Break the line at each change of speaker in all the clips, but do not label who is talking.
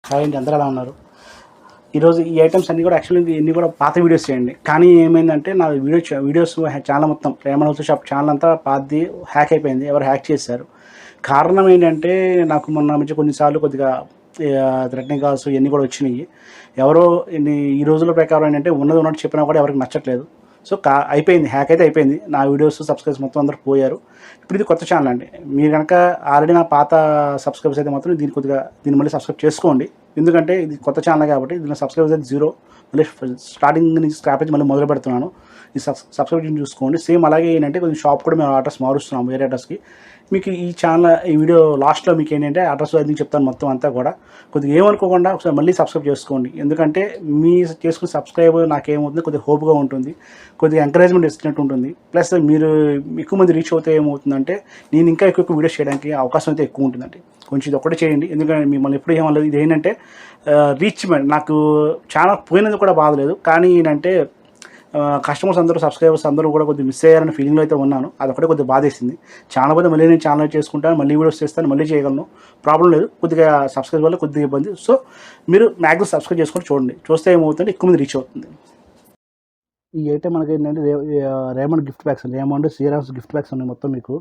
Hi అండి, అందరూ ఎలా ఉన్నారు? ఈరోజు ఈ ఐటమ్స్ అన్నీ కూడా యాక్చువల్లీ ఇన్ని కూడా పాత వీడియోస్ చేయండి. కానీ ఏమైందంటే నా వీడియోస్ ఛానల్ మొత్తం రేమన్ హౌస్ షాప్ ఛానల్ అంతా పాతది హ్యాక్ అయిపోయింది. ఎవరు హ్యాక్ చేశారు. కారణం ఏంటంటే నాకు మొన్న నుంచి కొన్నిసార్లు కొద్దిగా థ్రెటనింగ్ కాల్స్ ఇవన్నీ కూడా వచ్చినాయి. ఎవరో ఈ రోజుల ప్రకారం ఏంటంటే ఉన్నది ఉన్నట్టు చెప్పినా కూడా ఎవరికి నచ్చట్లేదు. సో అయిపోయింది, హ్యాక్ అయితే అయిపోయింది. నా వీడియోస్ సబ్స్క్రైబ్స్ మొత్తం అందరూ పోయారు. ఇప్పుడు ఇది కొత్త ఛానల్ అండి. మీరు కనుక ఆల్రెడీ నా పాత సబ్స్క్రైబర్స్ అయితే మాత్రం దీన్ని మళ్ళీ సబ్స్క్రైబ్ చేసుకోండి. ఎందుకంటే ఇది కొత్త ఛానల్ కాబట్టి దీనిలో సబ్స్క్రైబర్స్ అయితే 0. మళ్ళీ స్టార్టింగ్ నుంచి స్క్రాప్ నుంచి మళ్ళీ మొదలు పెడుతున్నాను. ఈ సబ్స్క్రిప్షన్ చూసుకోండి. సేమ్ అలాగే ఏంటంటే కొంచెం షాప్ కూడా మేము అడ్రస్ మారుస్తున్నాము, వేరే అడ్రస్కి. మీకు ఈ ఛానల్ ఈ వీడియో లాస్ట్లో మీకు ఏంటంటే అడ్రస్ అది చెప్తాను మొత్తం అంతా కూడా. కొద్దిగా ఏమనుకోకుండా ఒకసారి మళ్ళీ సబ్స్క్రైబ్ చేసుకోండి. ఎందుకంటే మీ చేసుకున్న సబ్స్క్రైబ్ నాకేమవుతుంది, కొద్దిగా హోప్గా ఉంటుంది, కొద్దిగా ఎంకరేజ్మెంట్ ఇచ్చినట్టు ఉంటుంది. ప్లస్ మీరు ఎక్కువ మంది రీచ్ అవుతే ఏమవుతుందంటే నేను ఇంకా ఎక్కువ వీడియోస్ చేయడానికి అవకాశం అయితే ఎక్కువ ఉంటుందండి. కొంచెం ఇది ఒక్కటే చేయండి. ఎందుకంటే మిమ్మల్ని ఎప్పుడు ఏమలేదు. ఇది ఏంటంటే రీచ్మెంట్. నాకు ఛానల్ పోయినది కూడా బాధలేదు, కానీ ఏంటంటే కస్టమర్స్ అందరూ సబ్స్క్రైబర్స్ అందరూ కూడా కొద్దిగా మిస్ అయ్యారని ఫీలింగ్లో అయితే ఉన్నాను. అదొకటే కొద్దిగా బాధేసింది. ఛానల్ పోతే మళ్ళీ నేను ఛానల్ చేసుకుంటాను, మళ్ళీ వీడియోస్ చేస్తాను, మళ్ళీ చేయగలను, ప్రాబ్లం లేదు. కొద్దిగా సబ్స్క్రైబ్ వల్ల కొద్దిగా ఇబ్బంది. సో మీరు మ్యాక్సిమం సబ్స్క్రైబ్ చేసుకొని చూడండి. చూస్తే ఏమవుతుందంటే ఎక్కువ మంది రీచ్ అవుతుంది. ఈ ఐటమ్ మనకి ఏంటంటే రేమండ్ గిఫ్ట్ ప్యాక్స్, రేమండ్ సీరామ్స్ గిఫ్ట్ ప్యాక్స్ ఉన్నాయి. మొత్తం మీకు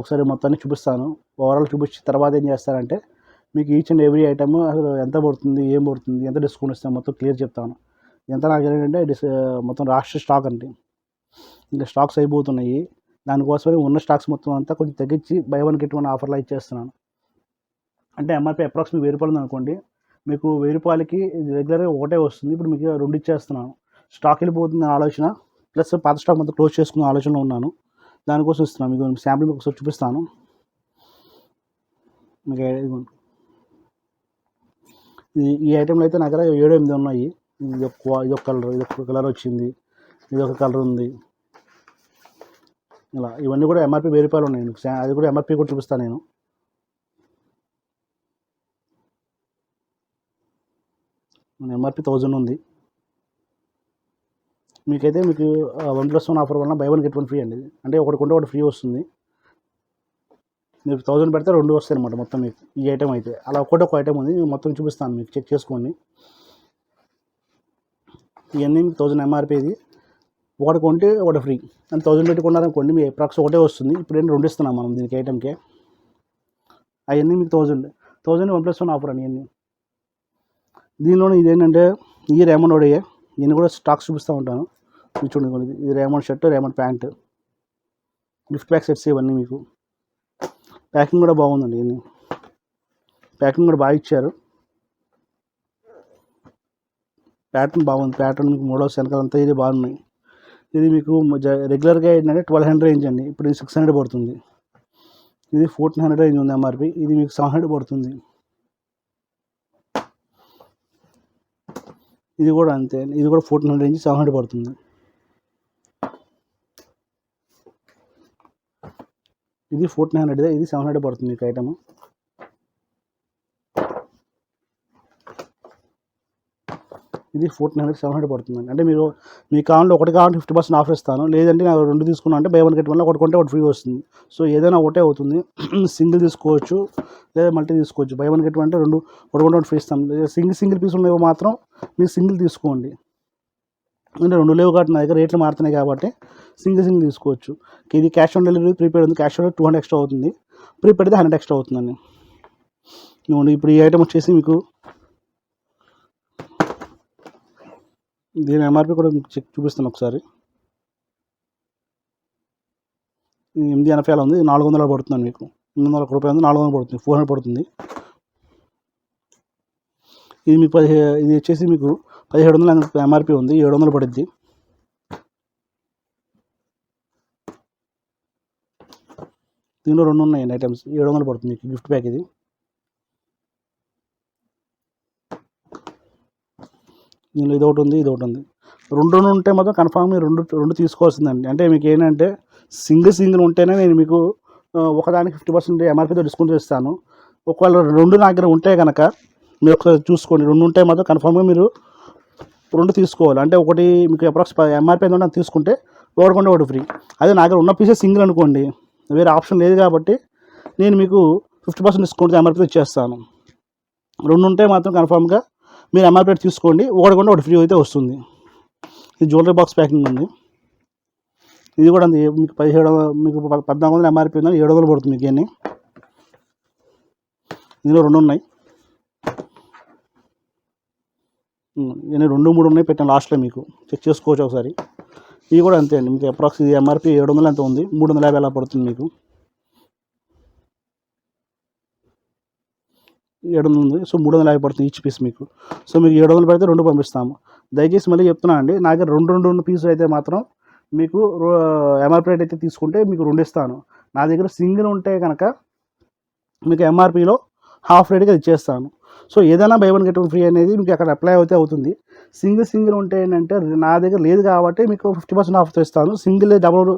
ఒకసారి మొత్తాన్ని చూపిస్తాను. ఓవరాల్ చూపించిన తర్వాత ఏం చేస్తారంటే మీకు ఈచ్ అండ్ ఎవ్రీ ఐటమ్ అసలు ఎంత పడుతుంది, ఏం పడుతుంది, ఎంత డిస్కౌంట్ ఇస్తాను మొత్తం క్లియర్ చెప్తాను. ఎంత నాకు ఏంటంటే మొత్తం రాష్ట్ర స్టాక్ అంటే ఇంకా స్టాక్స్ అయిపోతున్నాయి. దానికోసమే ఉన్న స్టాక్స్ మొత్తం అంతా కొంచెం తగ్గించి బై 1 get 1 ఆఫర్లో ఇచ్చేస్తున్నాను. అంటే ఎంఆర్పీ అప్రాక్సిమేట్ 1000 రూపాయలు అనుకోండి, మీకు 1000 రూపాయలకి రెగ్యులర్గా ఒకటే వస్తుంది. ఇప్పుడు మీకు 2 ఇచ్చేస్తున్నాను. స్టాక్ వెళ్ళిపోతుంది ఆలోచన, ప్లస్ పాత స్టాక్ మొత్తం క్లోజ్ చేసుకునే ఆలోచనలో ఉన్నాను. దానికోసం ఇస్తున్నాను. మీకు శాంపుల్ మీకు ఒకసారి చూపిస్తాను. మీకు ఈ ఐటెంలో అయితే నా దగ్గర 7-8 ఉన్నాయి. ఇదొక కలర్ వచ్చింది, ఇదొక కలర్ ఉంది. ఇలా ఇవన్నీ కూడా ఎంఆర్పీ 1000 రూపాయలు ఉన్నాయి. అది కూడా ఎంఆర్పీ కూడా చూపిస్తాను నేను. ఎంఆర్పీ 1000 ఉంది. మీకైతే మీకు 1+1 ఆఫర్ వల్ల బై 1 get 1 ఫ్రీ అండి. అంటే ఒకటి కొంటే ఒకటి ఫ్రీ వస్తుంది. మీరు 1000 పెడితే 2 వస్తాయి అనమాట మొత్తం మీకు ఈ ఐటమ్ అయితే. అలా ఒక ఐటమ్ ఉంది, మొత్తం చూపిస్తాను, మీకు చెక్ చేసుకోండి. ఇవన్నీ మీకు 1000 ఎంఆర్పీ. ఇది ఒకటి కొంటే ఒకటి ఫ్రీ అని 1000 పెట్టి కొన్నారనుకోండి, మీ అప్రాక్స్ ఒకటే వస్తుంది. ఇప్పుడు ఏంటి 2 ఇస్తున్నాం మనం దీనికి ఐటమ్కే. అవన్నీ మీకు 1000 1+1 ఆఫర్ అని. ఇవన్నీ దీనిలోనే ఇదేంటంటే ఈ రేమండ్ ఓడే. నేను కూడా స్టాక్స్ చూపిస్తూ ఉంటాను. చూడండి, ఇది Raymond shirt, Raymond pant, gift pack sets ఇవన్నీ మీకు. ప్యాకింగ్ కూడా బాగుందండి. ఇవన్నీ ప్యాకింగ్ కూడా బాగా ఇచ్చారు. ప్యాటర్న్ బాగుంది. ప్యాటర్న్ మీకు మోడల్స్ వెనకాలంతా ఇది బాగున్నాయి. ఇది మీకు రెగ్యులర్గా ఏంటంటే 1200 రేంజ్ అండి. ఇప్పుడు ఇది 600 పడుతుంది. ఇది 1400 రేంజ్ ఉంది ఎంఆర్పి. ఇది మీకు 700 పడుతుంది. ఇది కూడా అంతే, ఇది కూడా 1400 రేంజ్ 700 పడుతుంది. ఇది 1400, ఇది 700 పడుతుంది మీకు ఐటమ్. ఇది 1400 700 పడుతుందండి. అంటే మీరు మీ కావాలంటే ఒకటి కావాలంటే 50% ఆఫర్ ఇస్తాను. లేదంటే నాకు 2 తీసుకున్నా అంటే బై 1 get 1 ఒకటి కొంటే ఒకటి ఫ్రీ వస్తుంది. సో ఏదైనా ఒకటే అవుతుంది. సింగిల్ తీసుకోవచ్చు లేదా మల్టీ తీసుకోవచ్చు. బై 1 get 1 అంటే 2 ఒకటి కొంటే ఒకటి ఫ్రీ ఇస్తాం. సింగిల్ పీస్ ఉన్నవి మాత్రం మీరు సింగిల్ తీసుకోండి. అంటే 2 లేవు కాబట్టి నా దగ్గర రేట్లు మారుతున్నాయి కాబట్టి సింగిల్ తీసుకోవచ్చు. ఇది క్యాష్ ఆన్ డెలివరీ, ప్రీపెయిడ్ ఉంది. క్యాష్ ఆన్ 200 ఎక్స్ట్రా అవుతుంది, ప్రీపెయిడ్ అయితే 100 ఎక్స్ట్రా అవుతుందండి. ఇప్పుడు ఈ ఐటమ్ వచ్చేసి మీకు దీని ఎంఆర్పి కూడా మీకు చెక్ చూపిస్తాను ఒకసారి. 880 అలా ఉంది. 400 పడుతుందండి మీకు. 800 రూపాయలు ఉంది, 400 పడుతుంది, 400 పడుతుంది. ఇది మీకు ఇది వచ్చేసి మీకు 1700 ఎంఆర్పి ఉంది, 700 పడుద్ది. దీనిలో 2 ఉన్నాయండి ఐటమ్స్, 700 పడుతుంది మీకు గిఫ్ట్ ప్యాక్. ఇది దీనిలో ఇది ఒకటి ఉంది, ఇది ఒకటి ఉంది. 2 ఉంటే మాత్రం కన్ఫామ్ మీరు రెండు తీసుకోవాల్సిందండి. అంటే మీకు ఏంటంటే సింగిల్ ఉంటేనే నేను మీకు ఒకదానికి 50% ఎంఆర్పీతో డిస్కౌంట్ ఇస్తాను. ఒకవేళ 2 నా దగ్గర ఉంటే కనుక మీరు ఒకసారి చూసుకోండి. 2 ఉంటే మాత్రం కన్ఫామ్గా మీరు 2 తీసుకోవాలి. అంటే ఒకటి మీకు అప్రాక్స్ ఎంఆర్పీ ఏంటంటే తీసుకుంటే ఒకటి కొంటే ఒకటి ఫ్రీ. అదే నా దగ్గర ఉన్న పీసెస్ సింగిల్ అనుకోండి, వేరే ఆప్షన్ లేదు కాబట్టి నేను మీకు 50% డిస్కౌంట్ ఎంఆర్పీతో ఇచ్చేస్తాను. 2 ఉంటే మాత్రం కన్ఫామ్గా మీరు ఎంఆర్పీ తీసుకోండి, ఒకటి కొంటే ఒకటి ఫ్రీ అయితే వస్తుంది. ఇది జ్యువెలరీ బాక్స్ ప్యాకింగ్ ఉంది. ఇది కూడా అంతే, మీకు 1400 ఎంఆర్పీ ఉందని 700 పడుతుంది మీకు. ఇవన్నీ ఇందులో 2 ఉన్నాయి, ఇవన్నీ 2, 3 ఉన్నాయి పెట్టాను లాస్ట్లో, మీకు చెక్ చేసుకోవచ్చు ఒకసారి. ఇవి కూడా అంతే అండి, మీకు అప్రాక్స్ ఇది ఎంఆర్పీ 700 ఎంత ఉంది, 350 ఎలా పడుతుంది మీకు. 700 ఉంది, సో 350 పడుతుంది ఈచ్ పీస్ మీకు. సో మీకు 700 పెడితే 2 పంపిస్తాము. దయచేసి మళ్ళీ చెప్తున్నా అండి, నా దగ్గర 2 పీసులు అయితే మాత్రం మీకు ఎంఆర్పీ రేట్ అయితే తీసుకుంటే మీకు 2 ఇస్తాను. నా దగ్గర సింగిల్ ఉంటే కనుక మీకు ఎంఆర్పీలో హాఫ్ రేట్గా ఇచ్చేస్తాను. సో ఏదైనా బై 1 గెట్ 1 ఫ్రీ అనేది మీకు అక్కడ అప్లై అయితే అవుతుంది. సింగిల్ ఉంటే ఏంటంటే నా దగ్గర లేదు కాబట్టి మీకు 50% ఆఫ్తో ఇస్తాను. సింగిల్ డబుల్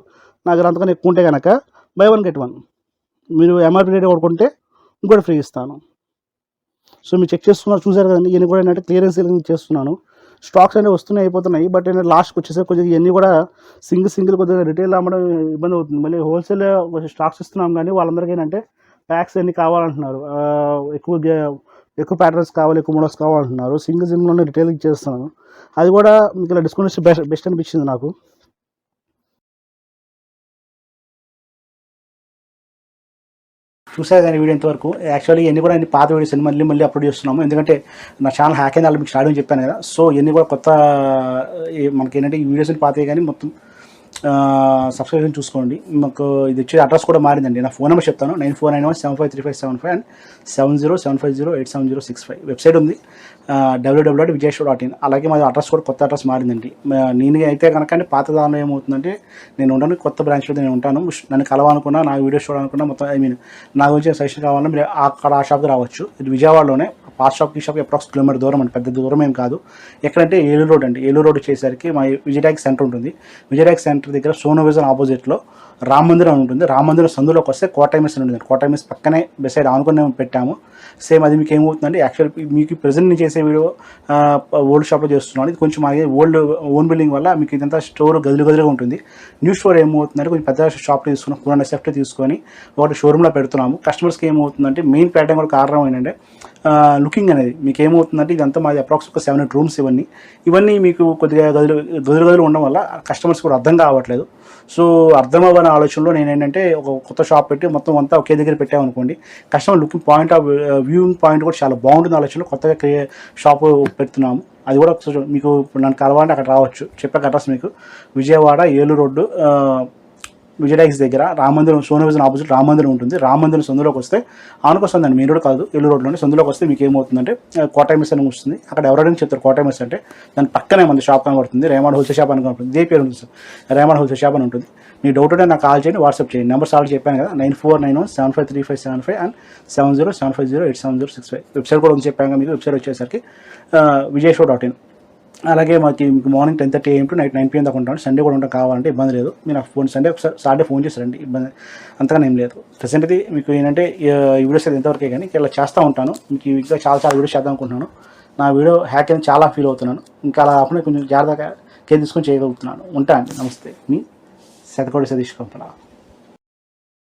నా దగ్గర అంతకన్నా ఎక్కువ ఉంటే కనుక బై 1 గెట్ 1 మీరు ఎంఆర్పీ రేట్ కొనుక్కుంటే ఇంకోటి ఫ్రీ ఇస్తాను. సో మీరు చెక్ చేస్తున్నారు, చూసారు కదండి. ఇవన్నీ కూడా ఏంటంటే క్లియరెన్స్ చేస్తున్నాను. స్టాక్స్ అనేవి వస్తున్నాయి, అయిపోతున్నాయి. బట్ ఏంటంటే లాస్ట్కి వచ్చేసరికి కొద్దిగా ఇవన్నీ కూడా సింగిల్ కొద్దిగా రిటైల్ అమ్మడం ఇబ్బంది అవుతుంది. మళ్ళీ హోల్సేల్ స్టాక్స్ ఇస్తున్నాం కానీ వాళ్ళందరికీ ఏంటంటే ప్యాక్స్ అన్నీ కావాలంటున్నారు, ఎక్కువ ప్యాటర్న్స్ కావాలి, ఎక్కువ మోడల్స్ కావాలంటున్నారు. సింగిల్లోనే రిటైల్ ఇచ్చేస్తున్నాను. అది కూడా మీకు ఇలా డిస్కౌంట్ ఇస్తే బెస్ట్ అనిపించింది నాకు. చూసారు కానీ వీడియో ఇంతవరకు. యాక్చువల్లీ ఇవన్నీ కూడా అన్ని పాత వీడియోస్ అన్ని మళ్ళీ అప్లోడ్ చేస్తున్నాము, ఎందుకంటే నా ఛానల్ హ్యాక్ అయిన వాళ్ళు మీకు స్టార్ట్ అని చెప్పాను కదా. సో ఇవన్నీ కూడా కొత్త మనకి ఏంటంటే ఈ వీడియోస్ పాతవి కానీ మొత్తం సబ్స్క్రిప్షన్ చూసుకోండి. మాకు ఇది వచ్చే అడ్రస్ కూడా మారిందండి. నా ఫోన్ నెంబర్ చెప్తాను, 9491753575 అండ్ 7075087065. వెబ్సైట్ ఉంది www.vijayashow.in. అలాగే మాది అడ్రస్ కూడా కొత్త అడ్రస్ మారిందండి. నేను అయితే కనుక పాత దానిలో ఏమవుతుందంటే నేను ఉండను, కొత్త బ్రాంచ్లో నేను ఉంటాను. నన్ను కలవాలనుకున్నా, నా వీడియోస్ చూడాలనుకున్నా, మొత్తం నా గురించి సజెషన్ కావాలన్నా మీరు అక్కడ ఆ షాప్కి రావచ్చు. ఇది విజయవాడలోనే. పాత షాప్కి ఈ షాప్కి అప్రాక్స్ కిలోమీటర్ దూరం అండి, పెద్ద దూరం ఏం కాదు. ఎక్కడంటే ఏలూరు రోడ్ అండి. ఏలూరు రోడ్ వచ్చేసరికి మా విజయటాక్స్ సెంటర్ ఉంటుంది. విజయటాక్స్ సెంటర్ దగ్గర సోనో విజన్ ఆపోజిట్లో రామ మందిరం ఉంటుంది. రామ మందిరం సందులోకి వస్తే కోటైమిస్ ఉంటుంది. కోటైమిస్ పక్కనే బెసైడ్ ఆనుకుని పెట్టాము. సేమ్ అది మీకు ఏమవుతుందండి, యాక్చువల్ మీకు ప్రజెంట్ నేను చేసే వీడియో ఓల్డ్ షాప్లో చేస్తున్నాను. ఇది కొంచెం మాది ఓన్ బిల్డింగ్ వల్ల మీకు ఇదంతా స్టోర్ గదులుగా ఉంటుంది. న్యూ స్టోర్ ఏమవుతుందంటే కొంచెం పెద్ద షాప్లో తీసుకున్నాం, 200 సెఫ్ట్ తీసుకొని ఒకటి షోరూమ్లో పెడుతున్నాము. కస్టమర్స్కి ఏమవుతుందంటే మెయిన్ ప్యాటర్న్ కూడా కారణం ఏంటంటే లుకింగ్ అనేది. మీకు ఏమవుతుందంటే ఇదంతా మాది అప్రాక్స్ ఒక 7 రూమ్స్. ఇవన్నీ మీకు కొద్దిగా గదులు ఉండడం వల్ల కస్టమర్స్ కూడా అర్థం కావట్లేదు. సో అర్థం అవ్వని ఆలోచనలో నేను ఏంటంటే ఒక కొత్త షాప్ పెట్టి మొత్తం అంతా ఒకే దగ్గర పెట్టామనుకోండి, customer looking point of viewing point కూడా చాలా బాగుంటుంది ఆలోచనలో కొత్తగా షాపు పెడుతున్నాము. అది కూడా మీకు నన్ను కలవాలంటే అక్కడ రావచ్చు. చెప్పాక అడ్రస్ మీకు విజయవాడ ఏలూరు రోడ్డు విజయటాక్స్ దగ్గర రామందిరం, సోనో విజన్ ఆపోజిట్ రామందిరం ఉంటుంది. రామందిరం సందులోకి వస్తే ఆనుకొస్తుందండి, మెయిన్ రోడ్ కాదు, ఏలూరు రోడ్లోనే. సందులోకి వస్తే మీకు ఏమవుతుందంటే కోటైమిస్ అని వస్తుంది. అక్కడ ఎవరైనా చెప్తారు కోటైమిస్ అంటే, దాని పక్కనే మన షాప్ కనబడుతుంది, రేమాడ్ హోల్సేల్ షాప్ అని కనబడుతుంది. ఇదే పేరు ఉంటుంది సార్, రేమాడ్ హోల్సేల్ షాప్ అని ఉంటుంది. మీ డౌట్ ఉంటే నాకు కాల్ చేయండి, వాట్సాప్ చేయండి. నెంబర్స్ ఆల్రెడీ చెప్పాను కదా, 9491753575 అండ్ 7075087065. వెబ్సైట్ కూడా ఉంది చెప్పాను మీకు. వెబ్సైట్ వచ్చేసరికి vijayashow.in. అలాగే మాకు morning 10:30 AM to night 9 PM దాకా ఉంటాను. సండే కూడా ఉంటాం, కావాలంటే ఇబ్బంది లేదు. మీరు నాకు సండే ఒకసారి సాటర్డే ఫోన్ చేస్తారండి, ఇబ్బంది అంతగానే ఏం లేదు. ప్రెసెంట్ అయితే మీకు ఏంటంటే ఈ వీడియోస్ అయితే ఎంతవరకే కానీ ఇలా చేస్తూ ఉంటాను. మీకు ఇంకా చాలా వీడియోస్ చేద్దాం అనుకుంటున్నాను. నా వీడియో హ్యాక్ అని చాలా ఫీల్ అవుతున్నాను. ఇంకా అలా కాకుండా కొంచెం జాగ్రత్తగా కేర్ తీసుకొని చేయగలుగుతున్నాను. ఉంటా అండి, నమస్తే. మీ శతకోటి సతీష్ కంపన.